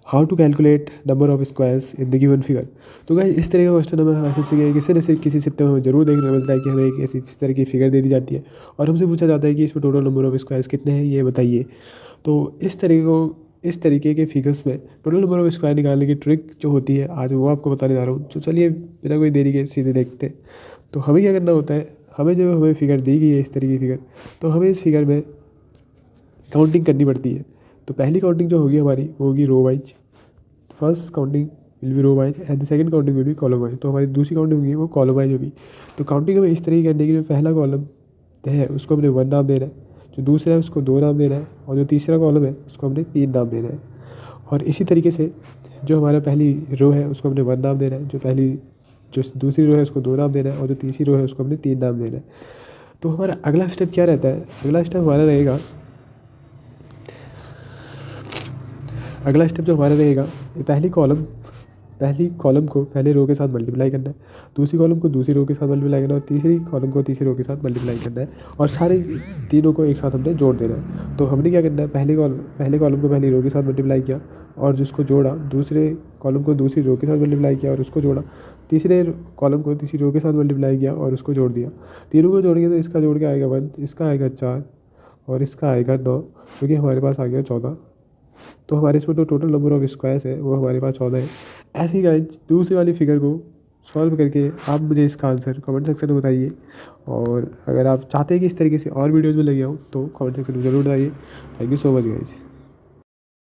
How to calculate number of squares in the given figure. तो guys इस तरह का क्वेश्चन हमें हमेशा से किसी न किसी शिफ्ट में हमें जरूर देखने को मिलता है कि हमें एक ऐसी इस तरह की फिगर दे दी जाती है और हमसे पूछा जाता है कि इसमें टोटल नंबर ऑफ स्क्वायर्स कितने हैं ये बताइए। तो इस तरीके के फिगर्स में टोटल नंबर ऑफ स्क्वायर निकालने की ट्रिक जो होती है आज वो आपको बताने जा रहा हूँ। तो चलिए बिना कोई देरी के सीधे देखते हैं। तो हमें क्या करना होता है, हमें फिगर दी गई है इस तरीके की फिगर, तो हमें इस फिगर में काउंटिंग करनी पड़ती है। तो पहली काउंटिंग जो होगी हमारी वो होगी row wise. First counting will be row wise and the second counting will be column wise. तो हमारी दूसरी काउंटिंग होगी वो कॉलम वाइज होगी। तो काउंटिंग हमें इस तरीके करने की, जो पहला कॉलम है उसको हमने 1 नाम देना है, जो दूसरा है उसको 2 नाम देना है और जो तीसरा कॉलम है उसको हमने 3 नाम देना है। और इसी तरीके से जो हमारा पहली रो है उसको हमने 1 नाम देना है, जो दूसरी रो है उसको 2 नाम देना है और जो तीसरी रो है उसको हमने 3 नाम देना है। तो हमारा अगला स्टेप क्या रहता है, अगला स्टेप जो हमारा रहेगा, पहली कॉलम को पहले रो के साथ मल्टीप्लाई करना है, दूसरी कॉलम को दूसरी रो के साथ मल्टीप्लाई करना है और तीसरी कॉलम को तीसरी रो के साथ मल्टीप्लाई करना है और सारे तीनों को एक साथ हमने जोड़ देना है। तो हमने क्या करना है, पहले कॉलम को पहली रो के साथ मल्टीप्लाई किया और जिसको जोड़ा, दूसरे कॉलम को दूसरी रो के साथ मल्टीप्लाई किया और उसको जोड़ा, तीसरे कॉलम को तीसरी रो के साथ मल्टीप्लाई किया और उसको जोड़ दिया। तीनों को जोड़ेंगे तो इसका जोड़ के आएगा 1, इसका आएगा 4 और इसका आएगा 9, क्योंकि हमारे पास आ गया 14। तो हमारे इसमें जो टोटल नंबर ऑफ स्क्वायर्स है वो हमारे पास 14 है। ऐसे ही गाइस दूसरी वाली फिगर को सॉल्व करके आप मुझे इसका आंसर कमेंट सेक्शन में बताइए। और अगर आप चाहते हैं कि इस तरीके से और वीडियोज़ में लगे आऊँ तो कमेंट सेक्शन में ज़रूर बताइए। Thank you so much guys.